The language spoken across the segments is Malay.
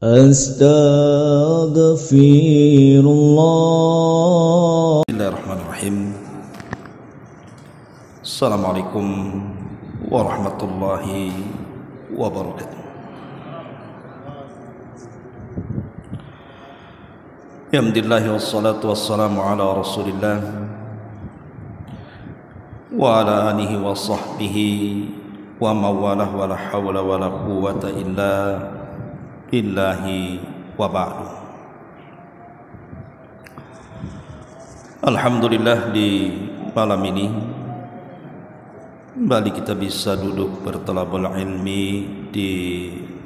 Astaghfirullah. Bismillahirrahmanirrahim. Assalamualaikum warahmatullahi wabarakatuh. Alhamdulillah wassalatu wassalamu ala Rasulillah wa ala alihi wa sahbihi wa mawalah wa la hawla wa la quwwata illa billahi wa ba'du. Alhamdulillah, di malam ini kembali kita bisa duduk bertalabul ilmi di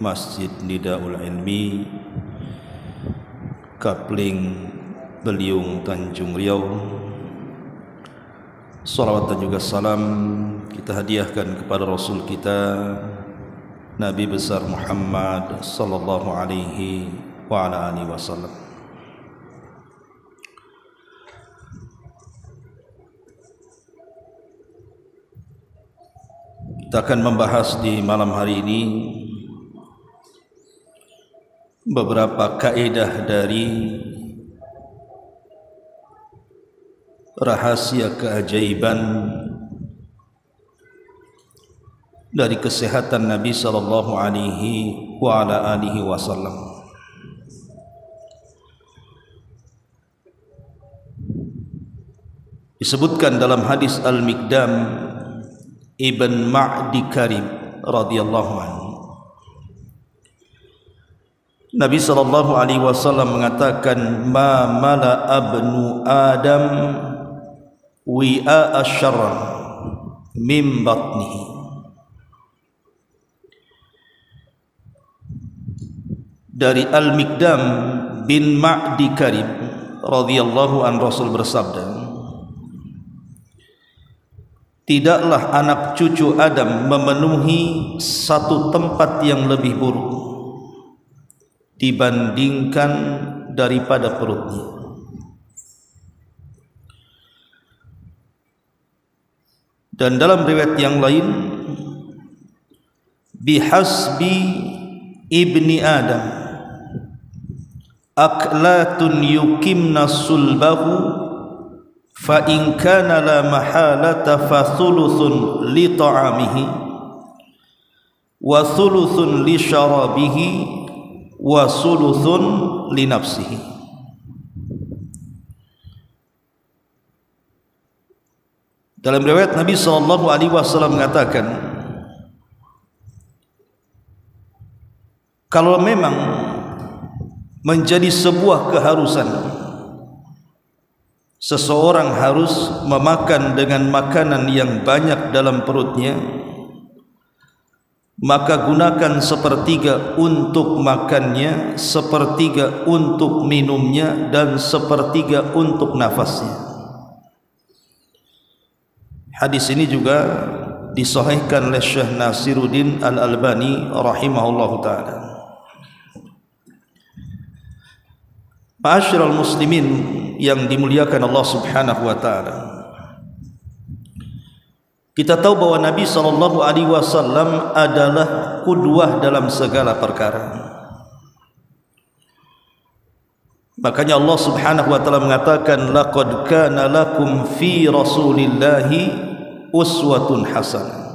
Masjid Nidaul Ilmi Kapling Beliung Tanjung Riau. Salawat dan juga salam kita hadiahkan kepada Rasul kita Nabi besar Muhammad sallallahu alaihi wa ala alihi wasallam. Kita akan membahas di malam hari ini beberapa kaidah dari rahasia keajaiban dari kesehatan Nabi sallallahu alaihi wa ala alihi wasallam. Disebutkan dalam hadis Al-Miqdam Ibn Ma'di Karib radhiyallahu anhu, Nabi sallallahu alaihi wasallam mengatakan, ma mala abnu Adam wi'a asyarran min batnihi. Dari Al-Miqdam bin Ma'di Karib radhiyallahu an, Rasul bersabda, tidaklah anak cucu Adam memenuhi satu tempat yang lebih buruk dibandingkan daripada perutnya. Dan dalam riwayat yang lain, bihasbi ibni Adam aklatun yukimna sulbahu fa in kana la mahalata fa thuluthun li ta'amihi wa thuluthun li syarabihi wa thuluthun li nafsihi. Dalam riwayat Nabi sallallahu alaihi wasallam mengatakan, kalau memang menjadi sebuah keharusan seseorang harus memakan dengan makanan yang banyak dalam perutnya, maka gunakan sepertiga untuk makannya, sepertiga untuk minumnya, dan sepertiga untuk nafasnya. Hadis ini juga disahihkan oleh Syekh Nasiruddin Al-Albani rahimahullahu ta'ala. Ma'asyiral muslimin yang dimuliakan Allah subhanahu wa ta'ala, kita tahu bahwa Nabi sallallahu alaihi wasallam adalah qudwah dalam segala perkara. Makanya Allah subhanahu wa ta'ala mengatakan, laqad kana lakum fi rasulillahi uswatun hasanah.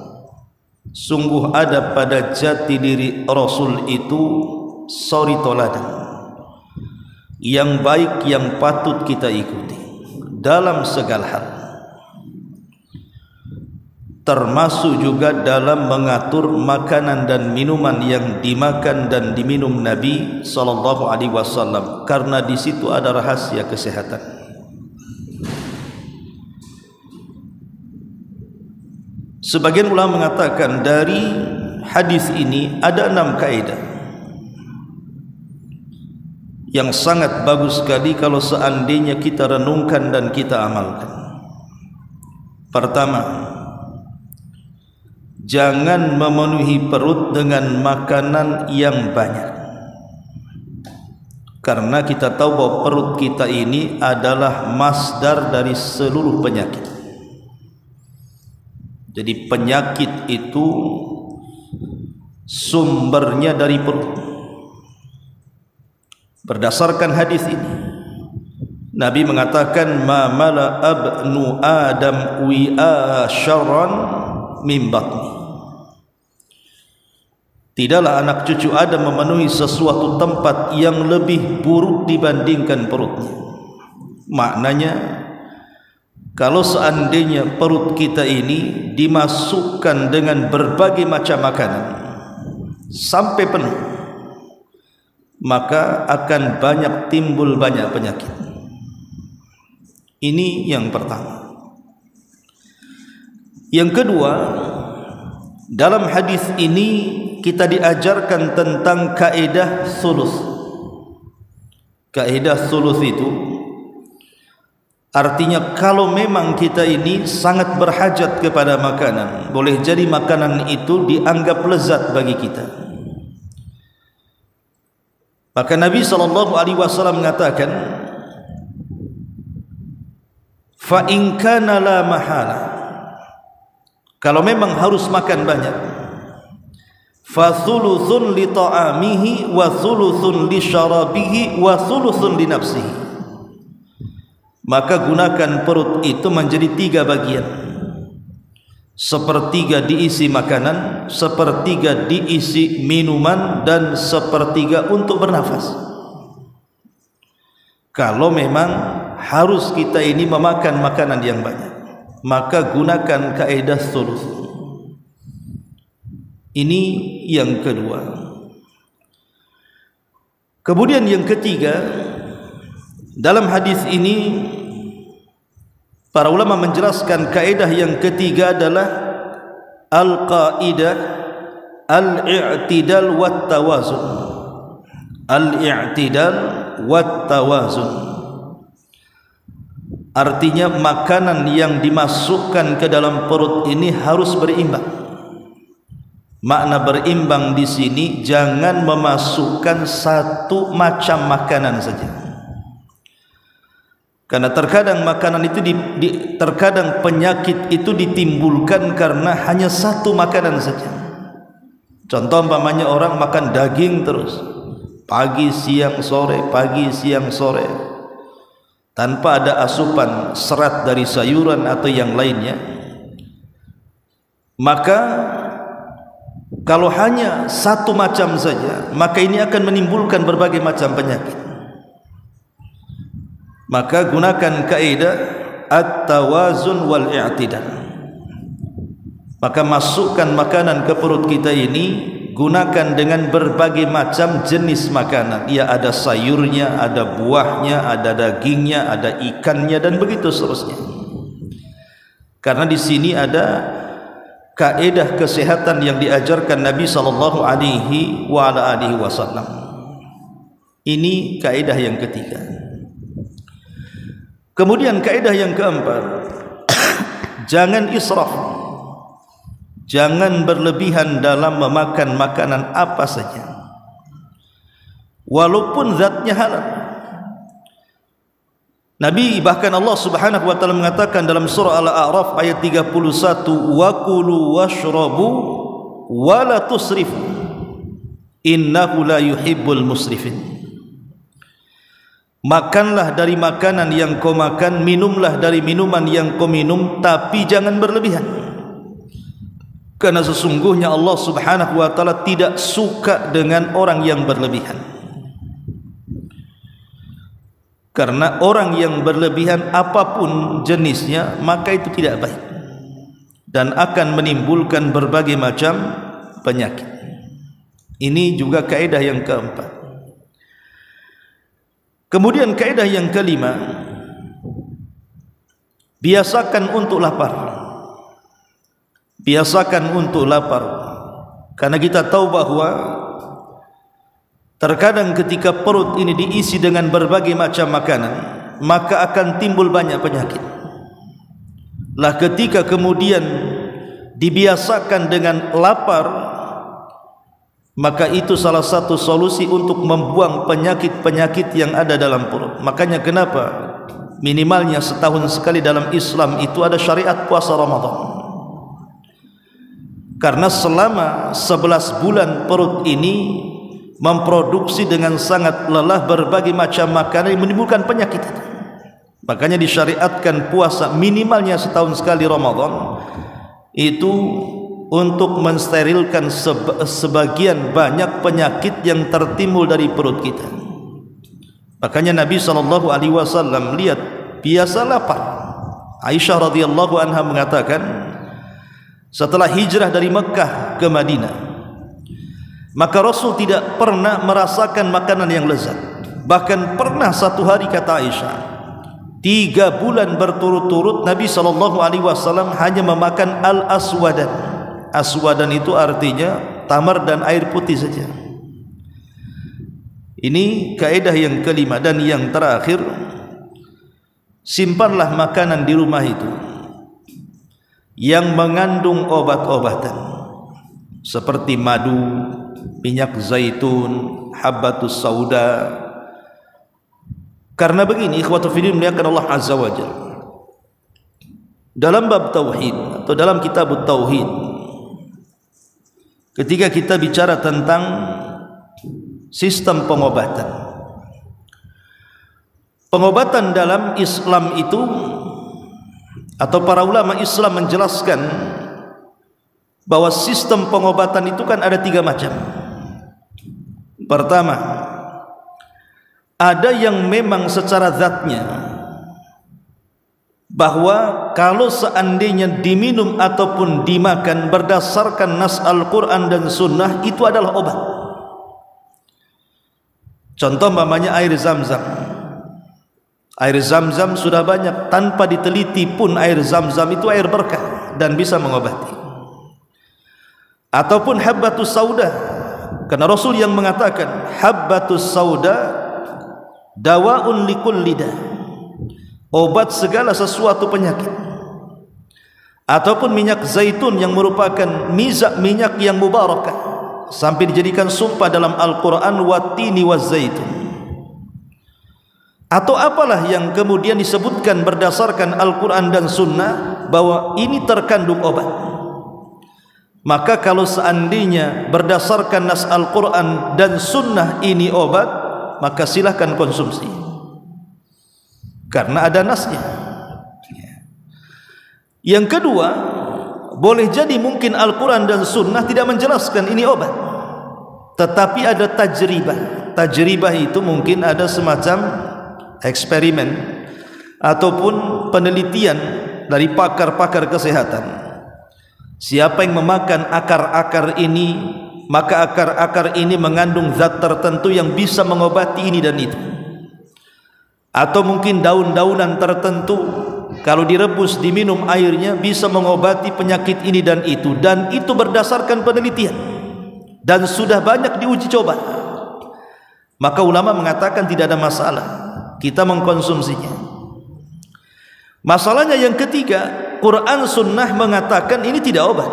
Sungguh ada pada jati diri Rasul itu suri toladan yang baik, yang patut kita ikuti dalam segala hal, termasuk juga dalam mengatur makanan dan minuman yang dimakan dan diminum Nabi sallallahu alaihi wasallam, karena di situ ada rahasia kesehatan. Sebagian ulama mengatakan dari hadis ini ada 6 kaidah yang sangat bagus sekali kalau seandainya kita renungkan dan kita amalkan. Pertama, jangan memenuhi perut dengan makanan yang banyak, karena kita tahu bahwa perut kita ini adalah masdar dari seluruh penyakit. Jadi penyakit itu sumbernya dari perut. Berdasarkan hadis ini, Nabi mengatakan, ma mala abnu adam wi'a syarran min batni. Tidaklah anak cucu Adam memenuhi sesuatu tempat yang lebih buruk dibandingkan perutnya. Maknanya, kalau seandainya perut kita ini dimasukkan dengan berbagai macam makanan sampai penuh, maka akan timbul banyak penyakit. Ini yang pertama. Yang kedua, dalam hadis ini kita diajarkan tentang kaidah sulus. Kaidah sulus itu artinya kalau memang kita ini sangat berhajat kepada makanan, boleh jadi makanan itu dianggap lezat bagi kita. Maka Nabi SAW mengatakan, fa in kana la mahala, kalau memang harus makan banyak, fa thuluthun li ta'amihi wa thuluthun li syarabihi wa thuluthun li nafsihi, maka gunakan perut itu menjadi 3 bagian. Sepertiga diisi makanan, sepertiga diisi minuman, dan sepertiga untuk bernafas. Kalau memang harus kita ini memakan makanan yang banyak, maka gunakan kaidah thuluth. Ini yang kedua. Kemudian yang ketiga, dalam hadis ini para ulama menjelaskan kaidah yang ketiga adalah al-qaidah al-i'tidal wat tawazun. Al-i'tidal wat tawazun artinya makanan yang dimasukkan ke dalam perut ini harus berimbang. Makna berimbang di sini, jangan memasukkan satu macam makanan saja. Karena terkadang makanan itu terkadang penyakit itu ditimbulkan karena hanya satu makanan saja. Contoh umpamanya orang makan daging terus, pagi siang sore, pagi siang sore, tanpa ada asupan serat dari sayuran atau yang lainnya. Maka kalau hanya satu macam saja, maka ini akan menimbulkan berbagai macam penyakit. Maka gunakan kaidah at-tawazun wal i'tidal. Maka masukkan makanan ke perut kita ini, gunakan dengan berbagai macam jenis makanan. Ya, ada sayurnya, ada buahnya, ada dagingnya, ada ikannya, dan begitu seterusnya. Karena di sini ada kaidah kesehatan yang diajarkan Nabi sallallahu alaihi wasallam. Ini kaidah yang ketiga. Kemudian kaidah yang keempat, jangan israf. Jangan berlebihan dalam memakan makanan apa saja, walaupun zatnya halal. Nabi, bahkan Allah Subhanahu wa taala mengatakan dalam surah Al-A'raf ayat 31, wa kulu washrabu wa la tusrifu innahu la yuhibbul musrifin. Makanlah dari makanan yang kau makan, minumlah dari minuman yang kau minum, tapi jangan berlebihan. Karena sesungguhnya Allah Subhanahu wa taala tidak suka dengan orang yang berlebihan. Karena orang yang berlebihan apapun jenisnya, maka itu tidak baik dan akan menimbulkan berbagai macam penyakit. Ini juga kaidah yang keempat. Kemudian kaidah yang kelima, biasakan untuk lapar. Biasakan untuk lapar. Karena kita tahu bahwa terkadang ketika perut ini diisi dengan berbagai macam makanan, maka akan timbul banyak penyakit. Lah ketika kemudian dibiasakan dengan lapar, maka itu salah satu solusi untuk membuang penyakit-penyakit yang ada dalam perut. Makanya kenapa minimalnya setahun sekali dalam Islam itu ada syariat puasa Ramadan. Karena selama 11 bulan perut ini memproduksi dengan sangat lelah berbagai macam makanan yang menimbulkan penyakit. Makanya disyariatkan puasa minimalnya setahun sekali Ramadan itu untuk mensterilkan sebagian banyak penyakit yang tertimbul dari perut kita. Makanya Nabi SAW lihat biasa lapar. Aisyah radhiyallahu anha mengatakan setelah hijrah dari Mekah ke Madinah, maka Rasul tidak pernah merasakan makanan yang lezat. Bahkan pernah satu hari, kata Aisyah, 3 bulan berturut-turut Nabi SAW hanya memakan al-aswadan. Aswadan itu artinya tamar dan air putih saja. Ini kaidah yang kelima. Dan yang terakhir, simpanlah makanan di rumah itu yang mengandung obat-obatan seperti madu, minyak zaitun, habbatus sauda. Karena begini, ikhwatu fiddin muliakan Allah Azza wa Jalla, dalam bab tauhid atau dalam kitab tauhid, ketika kita bicara tentang sistem pengobatan dalam Islam itu, atau para ulama Islam menjelaskan bahwa sistem pengobatan itu kan ada 3 macam. Pertama, ada yang memang secara zatnya, bahwa kalau seandainya diminum ataupun dimakan berdasarkan nas Al-Quran dan Sunnah, itu adalah obat. Contoh umpamanya air Zam-Zam. Air Zam-Zam sudah banyak, tanpa diteliti pun air Zam-Zam itu air berkah dan bisa mengobati. Ataupun habbatus sauda, karena Rasul yang mengatakan habbatus sauda dawaun likulli da, obat segala sesuatu penyakit. Ataupun minyak zaitun yang merupakan minyak yang mubarakah, sampai dijadikan sumpah dalam Al-Quran, watini wazaitun. Atau apalah yang kemudian disebutkan berdasarkan Al-Quran dan Sunnah bahwa ini terkandung obat. Maka kalau seandainya berdasarkan nas Al-Quran dan Sunnah ini obat, maka silahkan konsumsi, karena ada nasnya. Yang kedua, boleh jadi mungkin Al-Quran dan Sunnah tidak menjelaskan ini obat, tetapi ada tajribah. Tajribah itu mungkin ada semacam eksperimen ataupun penelitian dari pakar-pakar kesehatan. Siapa yang memakan akar-akar ini, maka akar-akar ini mengandung zat tertentu yang bisa mengobati ini dan itu. Atau mungkin daun-daunan tertentu kalau direbus, diminum airnya bisa mengobati penyakit ini dan itu. Dan itu berdasarkan penelitian dan sudah banyak diuji coba. Maka ulama mengatakan tidak ada masalah kita mengkonsumsinya. Masalahnya yang ketiga, Quran Sunnah mengatakan ini tidak obat.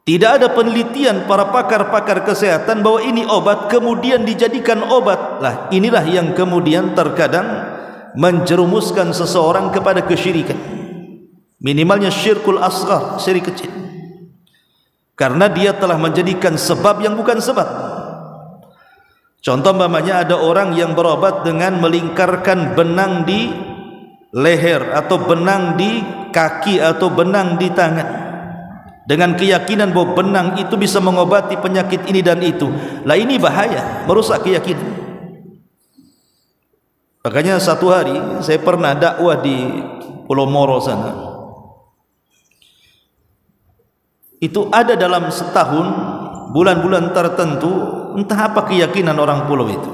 Tidak ada penelitian para pakar-pakar kesehatan bahwa ini obat kemudian dijadikan obat. Lah inilah yang kemudian terkadang menjerumuskan seseorang kepada kesyirikan. Minimalnya syirkul asghar, syirik kecil. Karena dia telah menjadikan sebab yang bukan sebab. Contoh umpamanya ada orang yang berobat dengan melingkarkan benang di leher atau benang di kaki atau benang di tangan, dengan keyakinan bahwa benang itu bisa mengobati penyakit ini dan itu. Lah ini bahaya, merusak keyakinan. Makanya satu hari saya pernah dakwah di Pulau Moro sana. Itu ada dalam setahun bulan-bulan tertentu, entah apa keyakinan orang pulau itu.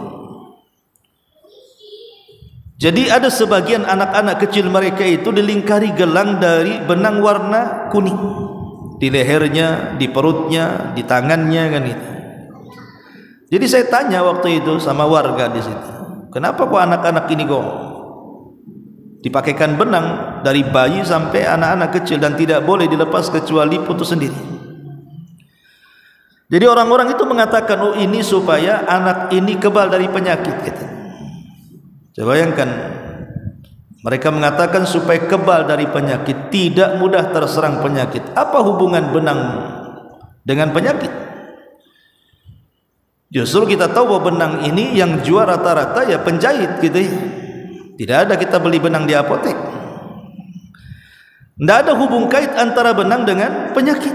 Jadi ada sebagian anak-anak kecil mereka itu dilingkari gelang dari benang warna kuning di lehernya, di perutnya, di tangannya kan itu. Jadi saya tanya waktu itu sama warga di situ, kenapa kok anak-anak ini kok dipakaikan benang dari bayi sampai anak-anak kecil dan tidak boleh dilepas kecuali putus sendiri. Jadi orang-orang itu mengatakan, oh ini supaya anak ini kebal dari penyakit gitu. Coba bayangkan, mereka mengatakan supaya kebal dari penyakit, tidak mudah terserang penyakit. Apa hubungan benang dengan penyakit? Justru kita tahu bahwa benang ini yang jual rata-rata ya penjahit gitu ya. Tidak ada kita beli benang di apotek. Tidak ada hubung kait antara benang dengan penyakit,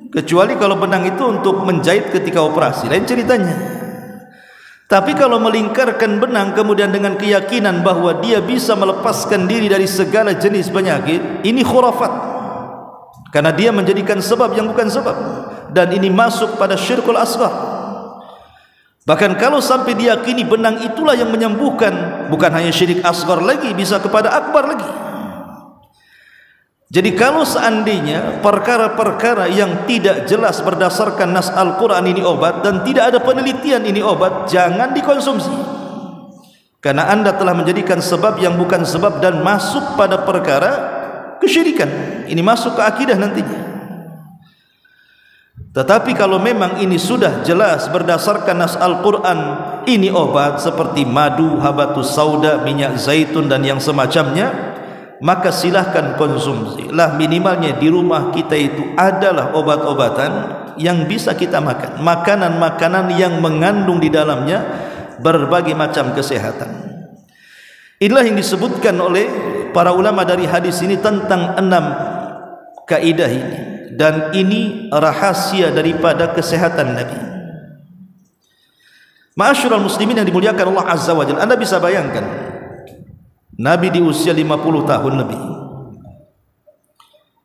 kecuali kalau benang itu untuk menjahit ketika operasi, lain ceritanya. Tapi kalau melingkarkan benang kemudian dengan keyakinan bahwa dia bisa melepaskan diri dari segala jenis penyakit, ini khurafat, karena dia menjadikan sebab yang bukan sebab, dan ini masuk pada syirkul asghar. Bahkan kalau sampai diyakini benang itulah yang menyembuhkan, bukan hanya syirik asghar lagi, bisa kepada akbar lagi. Jadi kalau seandainya perkara-perkara yang tidak jelas berdasarkan nas Al-Quran ini obat, dan tidak ada penelitian ini obat, jangan dikonsumsi, karena anda telah menjadikan sebab yang bukan sebab dan masuk pada perkara kesyirikan. Ini masuk ke akidah nantinya. Tetapi kalau memang ini sudah jelas berdasarkan nas Al-Quran ini obat, seperti madu, habatus sauda, minyak zaitun dan yang semacamnya, maka silahkan konsumsi lah. Minimalnya di rumah kita itu adalah obat-obatan yang bisa kita makan, makanan-makanan yang mengandung di dalamnya berbagai macam kesehatan. Inilah yang disebutkan oleh para ulama dari hadis ini tentang 6 kaidah ini, dan ini rahasia daripada kesehatan Nabi. Ma'asyiral muslimin yang dimuliakan Allah Azza wa Jalla, anda bisa bayangkan Nabi di usia 50 tahun lebih.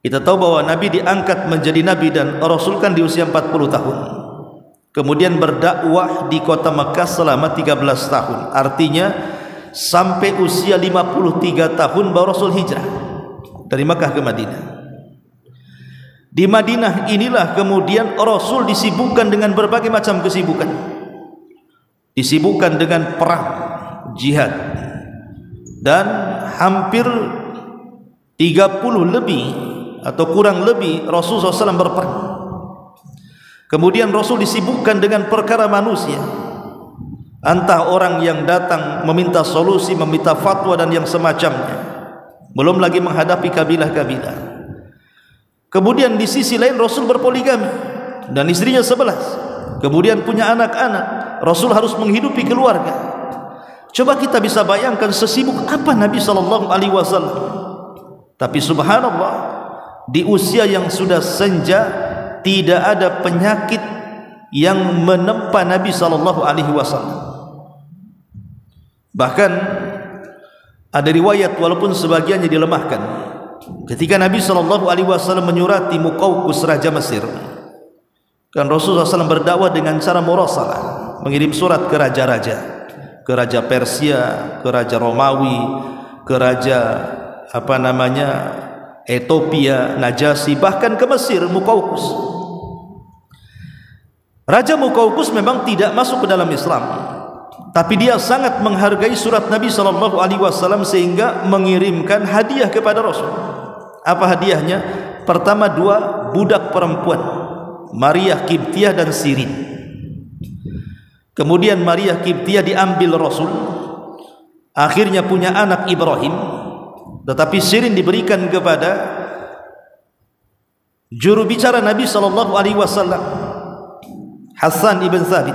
Kita tahu bahwa Nabi diangkat menjadi Nabi dan Rasul kan di usia 40 tahun. Kemudian berdakwah di kota Makkah selama 13 tahun. Artinya sampai usia 53 tahun baru Rasul hijrah dari Makkah ke Madinah. Di Madinah inilah kemudian Rasul disibukkan dengan berbagai macam kesibukan. Disibukkan dengan perang, jihad, dan hampir 30 lebih atau kurang lebih Rasulullah SAW berperang. Kemudian Rasul disibukkan dengan perkara manusia, entah orang yang datang meminta solusi, meminta fatwa dan yang semacamnya, belum lagi menghadapi kabilah-kabilah. Kemudian di sisi lain Rasul berpoligami dan istrinya 11, kemudian punya anak-anak. Rasul harus menghidupi keluarga. Coba kita bisa bayangkan sesibuk apa Nabi SAW. Tapi subhanallah, di usia yang sudah senja tidak ada penyakit yang menempa Nabi SAW. Bahkan ada riwayat walaupun sebagiannya dilemahkan, ketika Nabi SAW menyurati Muqawqis raja Mesir, kan Rasulullah SAW berdakwah dengan cara murasalah, mengirim surat ke raja-raja, ke raja Persia, ke raja Romawi, ke raja Ethiopia, Najasyi, bahkan ke Mesir, Muqawqis. Raja Muqawqis memang tidak masuk ke dalam Islam, tapi dia sangat menghargai surat Nabi SAW sehingga mengirimkan hadiah kepada Rasul. Apa hadiahnya? Pertama 2 budak perempuan, Maria Qibtiyah dan Sirin. Kemudian Maria Qibtiyah diambil Rasul, akhirnya punya anak Ibrahim, tetapi Sirin diberikan kepada juru bicara Nabi SAW, Hasan ibn Thabit.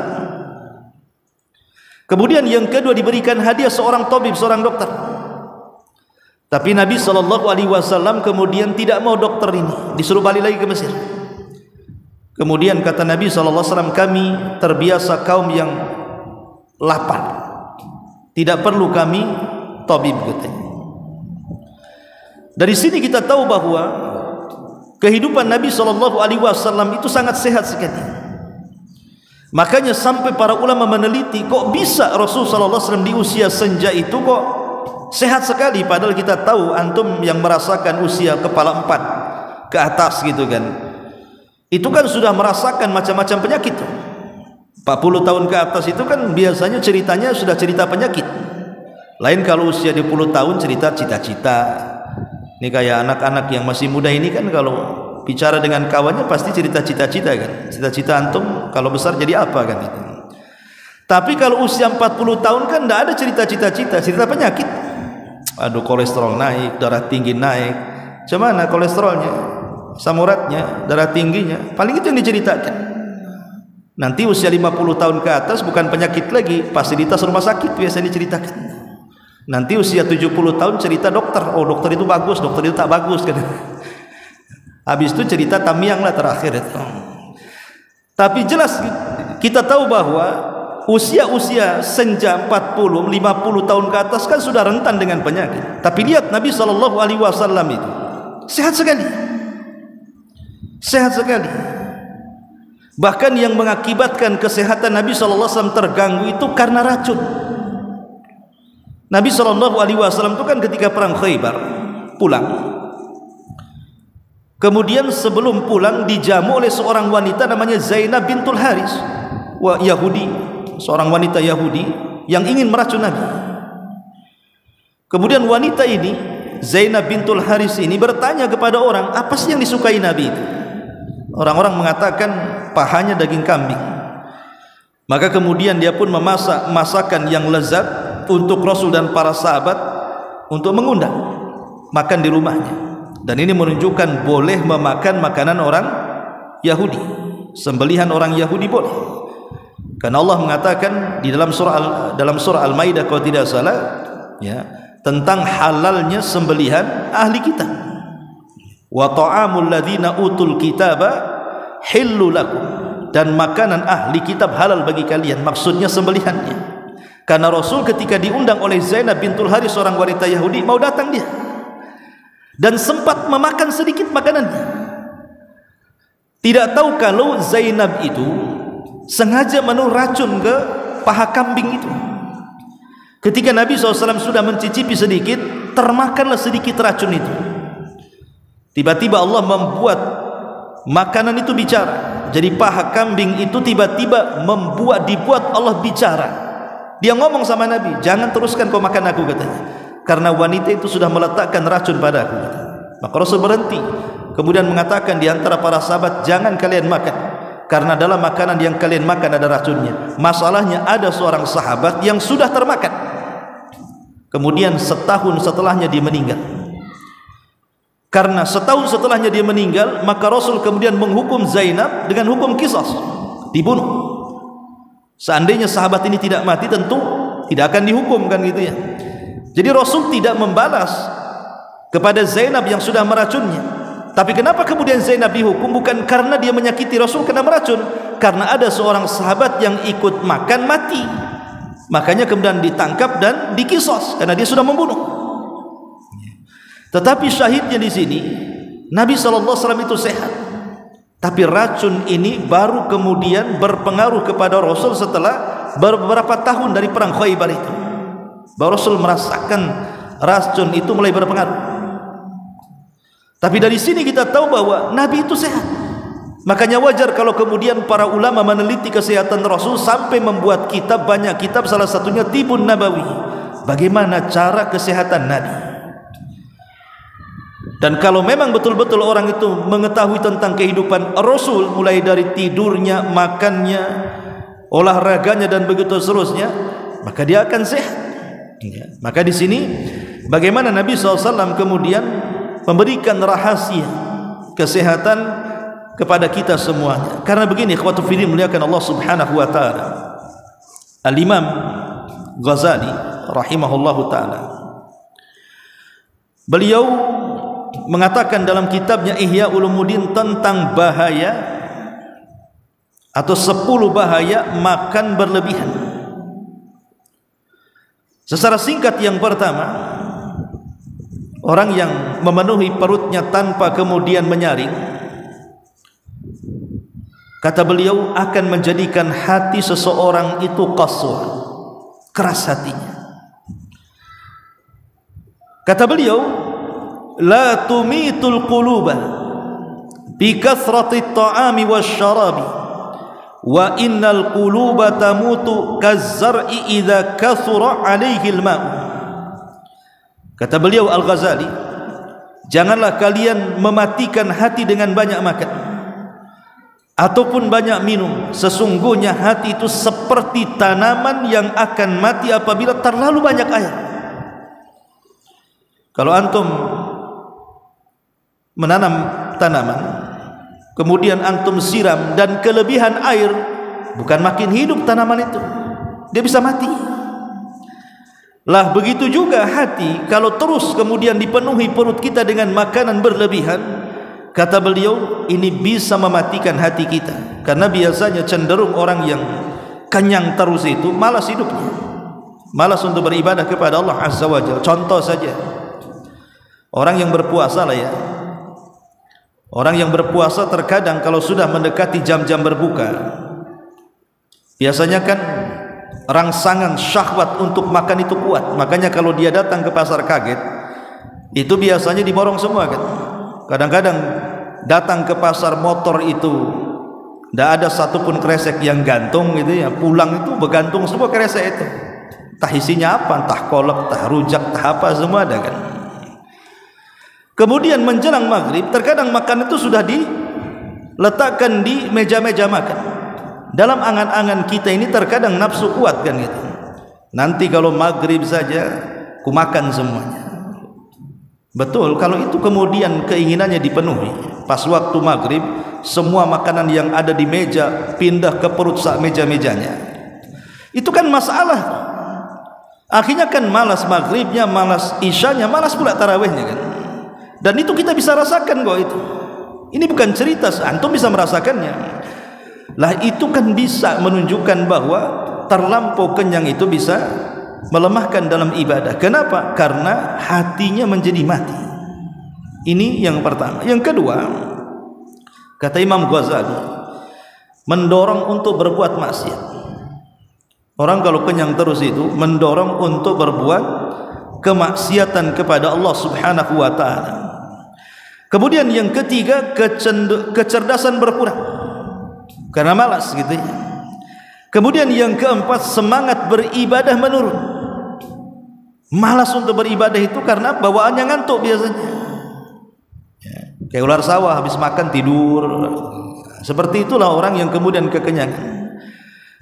Kemudian yang kedua diberikan hadiah seorang tabib, seorang dokter. Tapi Nabi SAW kemudian tidak mau dokter ini, disuruh balik lagi ke Mesir. Kemudian kata Nabi SAW, kami terbiasa kaum yang lapar, tidak perlu kami tabib, katanya. Dari sini kita tahu bahwa kehidupan Nabi SAW itu sangat sehat sekali. Makanya sampai para ulama meneliti, kok bisa Rasulullah SAW di usia senja itu kok sehat sekali, padahal kita tahu antum yang merasakan usia kepala 4 ke atas gitu kan, itu kan sudah merasakan macam-macam penyakit. 40 tahun ke atas itu kan biasanya ceritanya sudah cerita penyakit. Lain kalau usia 20 tahun cerita cita-cita. Ini kayak anak-anak yang masih muda ini kan, kalau bicara dengan kawannya pasti cerita cita-cita kan. Cita-cita antum kalau besar jadi apa kan itu. Tapi kalau usia 40 tahun kan tidak ada cerita cita-cita, cerita penyakit. Aduh, kolesterol naik, darah tinggi naik. Cuman kolesterolnya, asam uratnya, darah tingginya, paling itu yang diceritakan. Nanti usia 50 tahun ke atas bukan penyakit lagi, fasilitas rumah sakit biasanya diceritakan. Nanti usia 70 tahun cerita dokter, oh dokter itu bagus, dokter itu tak bagus kan. Habis itu cerita tamiang lah terakhir itu. Tapi jelas kita tahu bahwa usia-usia senja 40, 50 tahun ke atas kan sudah rentan dengan penyakit. Tapi lihat Nabi SAW itu sehat sekali. Sehat sekali. Bahkan yang mengakibatkan kesehatan Nabi SAW terganggu itu karena racun. Nabi SAW itu kan ketika perang Khaybar pulang, kemudian sebelum pulang dijamu oleh seorang wanita namanya Zainab bintul Haris, Yahudi, seorang wanita Yahudi yang ingin meracun Nabi. Kemudian wanita ini, Zainab bintul Haris ini bertanya kepada orang, apa sih yang disukai Nabi itu? Orang-orang mengatakan pahanya daging kambing. Maka kemudian dia pun memasak masakan yang lezat untuk Rasul dan para sahabat untuk mengundang makan di rumahnya. Dan ini menunjukkan boleh memakan makanan orang Yahudi, sembelihan orang Yahudi boleh. Karena Allah mengatakan di dalam surah Al-Maidah kalau tidak salah ya, tentang halalnya sembelihan ahli kitab. Wa ta'amul ladzina utul kitaba hillu lakum, dan makanan ahli kitab halal bagi kalian, maksudnya sembelihannya. Karena Rasul ketika diundang oleh Zainab bintul Haris seorang wanita Yahudi, mau datang dia dan sempat memakan sedikit makanannya. Tidak tahu kalau Zainab itu sengaja menaruh racun ke paha kambing itu. Ketika Nabi SAW sudah mencicipi sedikit, termakanlah sedikit racun itu. Tiba-tiba Allah membuat makanan itu bicara. Jadi paha kambing itu tiba-tiba dibuat Allah bicara. Dia ngomong sama Nabi, jangan teruskan kau makan aku, katanya, karena wanita itu sudah meletakkan racun pada aku. Maka Rasul berhenti, kemudian mengatakan di antara para sahabat, jangan kalian makan, karena dalam makanan yang kalian makan ada racunnya. Masalahnya ada seorang sahabat yang sudah termakan, kemudian setahun setelahnya dia meninggal. Karena setahun setelahnya dia meninggal, maka Rasul kemudian menghukum Zainab dengan hukum qisas, dibunuh. Seandainya sahabat ini tidak mati, tentu tidak akan dihukum kan gitu ya. Jadi Rasul tidak membalas kepada Zainab yang sudah meracunnya. Tapi kenapa kemudian Zainab dihukum? Bukan karena dia menyakiti Rasul kena meracun, karena ada seorang sahabat yang ikut makan mati, makanya kemudian ditangkap dan diqisas karena dia sudah membunuh. Tetapi syahidnya di sini Nabi SAW itu sehat, tapi racun ini baru kemudian berpengaruh kepada Rasul setelah beberapa tahun dari perang Khaybar itu. Baru Rasul merasakan racun itu mulai berpengaruh. Tapi dari sini kita tahu bahwa Nabi itu sehat. Makanya wajar kalau kemudian para ulama meneliti kesehatan Rasul sampai membuat kitab, banyak kitab, salah satunya Tibun Nabawi, bagaimana cara kesehatan Nabi. Dan kalau memang betul-betul orang itu mengetahui tentang kehidupan Rasul, mulai dari tidurnya, makannya, olahraganya dan begitu seterusnya, maka dia akan sehat. Ya. Maka di sini bagaimana Nabi SAW kemudian memberikan rahasia kesehatan kepada kita semuanya. Karena begini, ikhwatu fillah muliakan Allah Subhanahu wa taala. Al-Imam Ghazali rahimahullahu taala, beliau mengatakan dalam kitabnya Ihya Ulumuddin tentang bahaya atau 10 bahaya makan berlebihan. Secara singkat, yang pertama, orang yang memenuhi perutnya tanpa kemudian menyaring, kata beliau, akan menjadikan hati seseorang itu qaswa, keras hatinya. Kata beliau, la tumitul quluba bi kathrati at-ta'ami wasyarabi wa innal quluba tamutu kazzar'i idza kathura 'alaihi al-ma'. Kata beliau Al-Ghazali, janganlah kalian mematikan hati dengan banyak makan ataupun banyak minum. Sesungguhnya hati itu seperti tanaman yang akan mati apabila terlalu banyak air. Kalau antum menanam tanaman, kemudian antum siram dan kelebihan air, bukan makin hidup tanaman itu, dia bisa mati. Lah begitu juga hati, kalau terus kemudian dipenuhi perut kita dengan makanan berlebihan, kata beliau, ini bisa mematikan hati kita. Karena biasanya cenderung orang yang kenyang terus itu malas hidupnya, malas untuk beribadah kepada Allah Azza wa Jalla. Contoh saja, orang yang berpuasa lah ya, orang yang berpuasa terkadang kalau sudah mendekati jam-jam berbuka, biasanya kan rangsangan syahwat untuk makan itu kuat. Makanya kalau dia datang ke pasar kaget, itu biasanya diborong semua kan. Kadang-kadang datang ke pasar motor itu tidak ada satupun kresek yang gantung gitu ya, pulang itu bergantung semua kresek itu. Entah isinya apa, entah kolak, entah rujak, entah apa, semua ada kan. Kemudian menjelang maghrib, terkadang makan itu sudah diletakkan di meja-meja makan. Dalam angan-angan kita ini terkadang nafsu kuat kan gitu. Nanti kalau maghrib saja ku makan semuanya. Betul, kalau itu kemudian keinginannya dipenuhi, pas waktu maghrib semua makanan yang ada di meja pindah ke perut sak meja-mejanya, itu kan masalah. Akhirnya kan malas maghribnya, malas isyanya, malas pula tarawihnya kan. Dan itu kita bisa rasakan kok itu. Ini bukan cerita, antum bisa merasakannya. Lah itu kan bisa menunjukkan bahwa terlampau kenyang itu bisa melemahkan dalam ibadah. Kenapa? Karena hatinya menjadi mati. Ini yang pertama. Yang kedua, kata Imam Ghazali, mendorong untuk berbuat maksiat. Orang kalau kenyang terus itu mendorong untuk berbuat kemaksiatan kepada Allah Subhanahu wa taala. Kemudian yang ketiga, kecerdasan berkurang karena malas gitu ya. Kemudian yang keempat, semangat beribadah menurun. Malas untuk beribadah itu karena bawaannya ngantuk biasanya ya, kayak ular sawah habis makan tidur. Seperti itulah orang yang kemudian kekenyangan.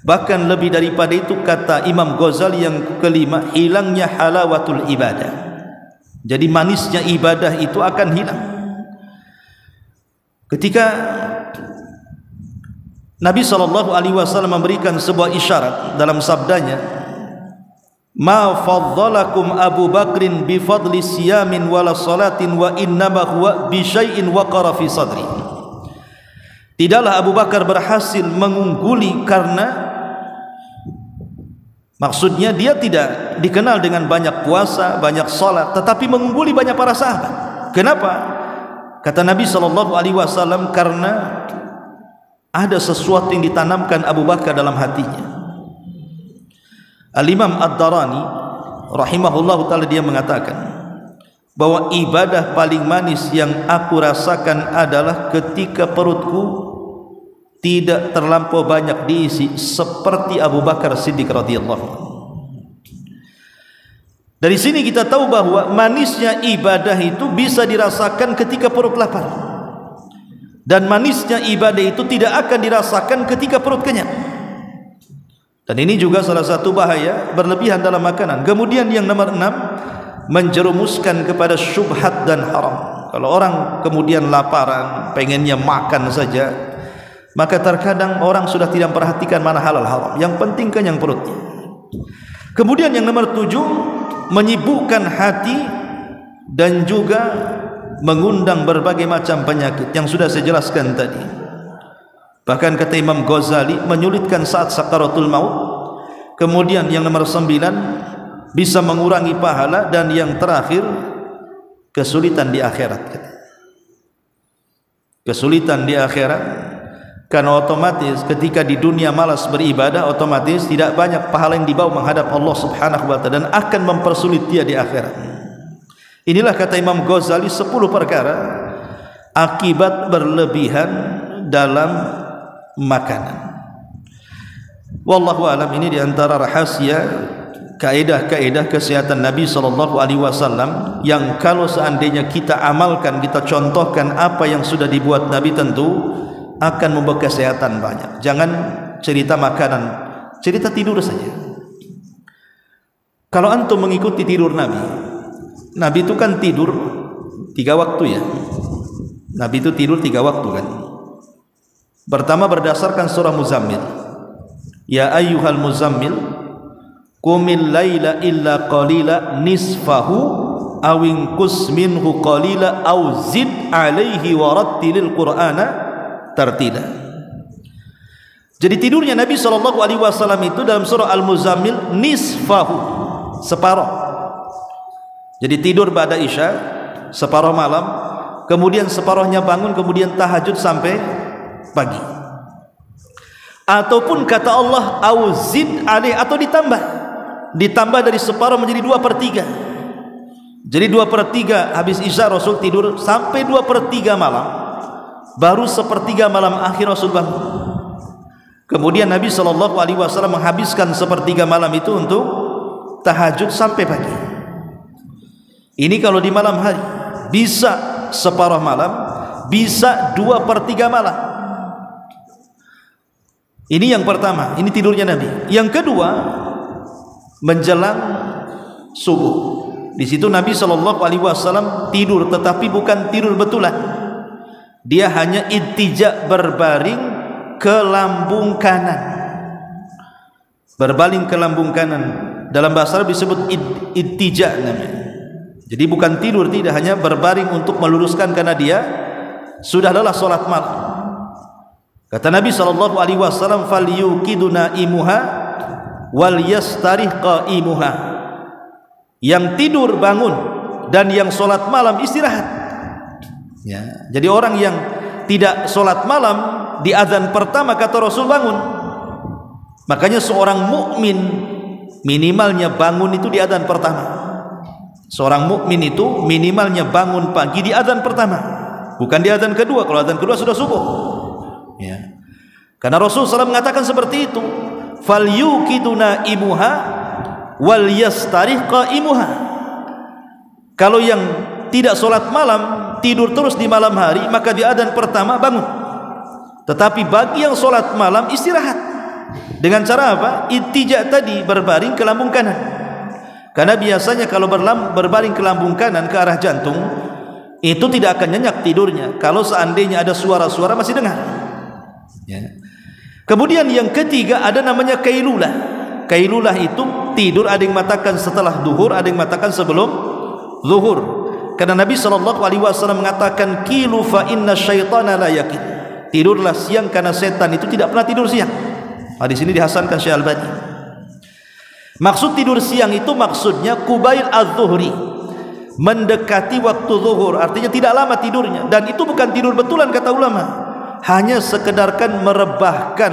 Bahkan lebih daripada itu, kata Imam Ghazali yang kelima, hilangnya halawatul ibadah. Jadi manisnya ibadah itu akan hilang. Ketika Nabi SAW memberikan sebuah isyarat dalam sabdanya, ma faddalakum Abu Bakrin bi fadli siyamin wala salatin wa innama huwa bi syai'in waqara fi sadri. Tidaklah Abu Bakar berhasil mengungguli karena, maksudnya dia tidak dikenal dengan banyak puasa, banyak salat, tetapi mengungguli banyak para sahabat. Kenapa? Kata Nabi SAW, karena ada sesuatu yang ditanamkan Abu Bakar dalam hatinya. Al-Imam Ad-Darani rahimahullah ta'ala, dia mengatakan bahwa ibadah paling manis yang aku rasakan adalah ketika perutku tidak terlampau banyak diisi, seperti Abu Bakar Siddiq radhiyallahu anhu. Dari sini kita tahu bahwa manisnya ibadah itu bisa dirasakan ketika perut lapar. Dan manisnya ibadah itu tidak akan dirasakan ketika perut kenyang. Dan ini juga salah satu bahaya berlebihan dalam makanan. Kemudian yang nomor 6, menjerumuskan kepada syubhat dan haram. Kalau orang kemudian laparan, pengennya makan saja, maka terkadang orang sudah tidak perhatikan mana halal haram. Yang penting kenyang perutnya. Kemudian yang nomor 7, menyibukkan hati dan juga mengundang berbagai macam penyakit yang sudah saya jelaskan tadi. Bahkan kata Imam Ghazali, menyulitkan saat sakaratul maut. Kemudian yang nomor 9, bisa mengurangi pahala. Dan yang terakhir, kesulitan di akhirat. Kesulitan di akhirat, karena otomatis ketika di dunia malas beribadah, otomatis tidak banyak pahala yang dibawa menghadap Allah Subhanahu wa ta'ala, dan akan mempersulit dia di akhirat. Inilah kata Imam Ghazali 10 perkara akibat berlebihan dalam makanan. Wallahu alam, ini diantara rahasia kaedah-kaedah kesehatan Nabi SAW yang kalau seandainya kita amalkan, kita contohkan apa yang sudah dibuat Nabi, tentu akan membawa kesehatan banyak. Jangan cerita makanan, cerita tidur saja. Kalau antum mengikuti tidur Nabi, Nabi itu kan tidur 3 waktu ya. Nabi itu tidur 3 waktu kan. Pertama berdasarkan surah Muzammil. ya ayyuhal muzammil qumil laila illa qalila nisfahu aw inqus minhu qalila aw zid alaihi warattilil qur'ana tartila. Jadi tidurnya Nabi SAW itu dalam surah Al-Muzammil nisfahu, separuh. Jadi tidur ba'da isya separuh malam, kemudian separuhnya bangun, kemudian tahajud sampai pagi. Ataupun kata Allah auzid alaih, atau ditambah dari separuh menjadi 2/3. Jadi 2/3 habis isya Rasul tidur sampai 2/3 malam, baru 1/3 malam akhir Rasul bangun. Kemudian Nabi SAW menghabiskan 1/3 malam itu untuk tahajud sampai pagi. Ini kalau di malam hari, bisa separuh malam, bisa 2/3 malam. Ini yang pertama, ini tidurnya Nabi. Yang kedua, menjelang subuh. Di situ Nabi SAW tidur, tetapi bukan tidur betulan. Dia hanya ittija, berbaring ke lambung kanan, berbaling ke lambung kanan. Dalam bahasa Arab disebut ittija namanya. Jadi bukan tidur, tidak, hanya berbaring untuk meluruskan karena dia sudah lelah salat malam. Kata Nabi SAW, falyukiduna imuha wal yastarih qaimuha. Yang tidur bangun dan yang salat malam istirahat. Ya, jadi orang yang tidak salat malam di azan pertama kata Rasul bangun. Makanya seorang mukmin minimalnya bangun itu di azan pertama. Seorang mukmin itu minimalnya bangun pagi di azan pertama, bukan di azan kedua. Kalau azan kedua sudah subuh. Ya. Karena Rasul SAW mengatakan seperti itu. Falyukiduna imuha wal yastarih qaimuha. Kalau yang tidak sholat malam, tidur terus di malam hari, maka di azan pertama bangun. Tetapi bagi yang sholat malam, istirahat. Dengan cara apa? Ittija tadi, berbaring ke lambung kanan. Karena biasanya kalau berbaring ke lambung kanan ke arah jantung, itu tidak akan nyenyak tidurnya kalau seandainya ada suara-suara masih dengar. Ya. Kemudian yang ketiga ada namanya kailulah. Kailulah itu tidur, ada yang mengatakan setelah zuhur, ada yang mengatakan sebelum zuhur. Karena Nabi SAW mengatakan kilu fa inna syaitana la yakin. Tidurlah siang karena setan itu tidak pernah tidur siang. Di sini dihasankan Syekh Al-Albani. Maksud tidur siang itu maksudnya kubail az-zuhri, mendekati waktu zuhur, artinya tidak lama tidurnya. Dan itu bukan tidur betulan kata ulama, hanya sekedarkan merebahkan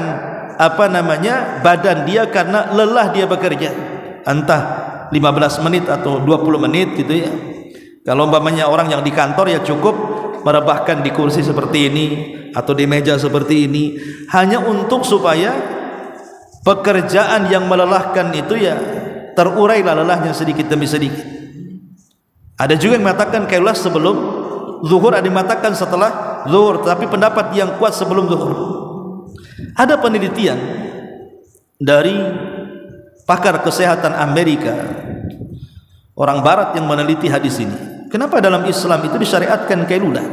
badan dia karena lelah dia bekerja, entah 15 menit atau 20 menit gitu ya. Kalau umpamanya orang yang di kantor ya cukup merebahkan di kursi seperti ini atau di meja seperti ini, hanya untuk supaya pekerjaan yang melelahkan itu ya terurailah lelahnya sedikit demi sedikit. Ada juga yang mengatakan kailah sebelum zuhur, ada yang mengatakan setelah zuhur, tapi pendapat yang kuat sebelum zuhur. Ada penelitian dari pakar kesehatan Amerika, orang barat yang meneliti hadis ini. Kenapa dalam Islam itu disyariatkan kailulah?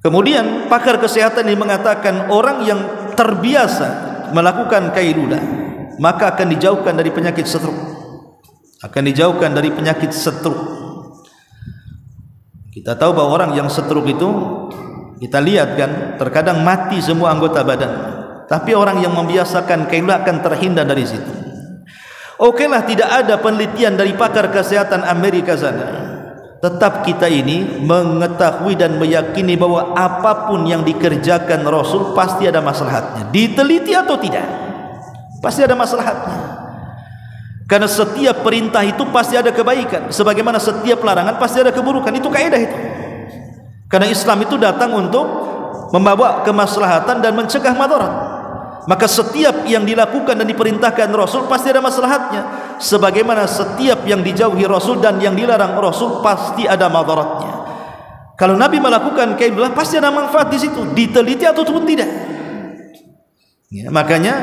Kemudian pakar kesehatan ini mengatakan orang yang terbiasa melakukan kailulah maka akan dijauhkan dari penyakit stroke. Akan dijauhkan dari penyakit stroke. Kita tahu bahwa orang yang stroke itu, kita lihat kan, terkadang mati semua anggota badan. Tapi orang yang membiasakan kailulah akan terhindar dari situ. Okelah, tidak ada penelitian dari pakar kesehatan Amerika sana. Tetap kita ini mengetahui dan meyakini bahwa apapun yang dikerjakan Rasul pasti ada maslahatnya. Diteliti atau tidak, pasti ada maslahatnya. Karena setiap perintah itu pasti ada kebaikan, sebagaimana setiap larangan pasti ada keburukan. Itu kaidah itu. Karena Islam itu datang untuk membawa kemaslahatan dan mencegah madarat. Maka setiap yang dilakukan dan diperintahkan Rasul pasti ada maslahatnya, sebagaimana setiap yang dijauhi Rasul dan yang dilarang Rasul pasti ada madaratnya. Kalau Nabi melakukan kailulah pasti ada manfaat di situ, diteliti ataupun tidak. Ya, makanya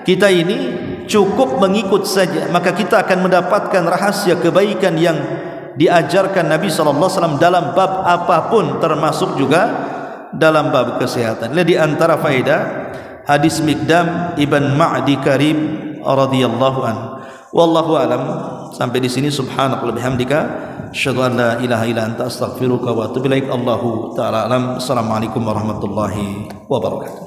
kita ini cukup mengikut saja, maka kita akan mendapatkan rahasia kebaikan yang diajarkan Nabi SAW dalam bab apapun, termasuk juga dalam bab kesehatan. Di antara faedah hadis Miqdam ibn Ma'di Karim radhiyallahu an. Wallahu alam. Sampai di sini, subhanakallahumma bihamdika asyhadu an la ilaha illa anta astaghfiruka wa atubu ilaik. Allahu ta'ala alam. Assalamualaikum warahmatullahi wabarakatuh.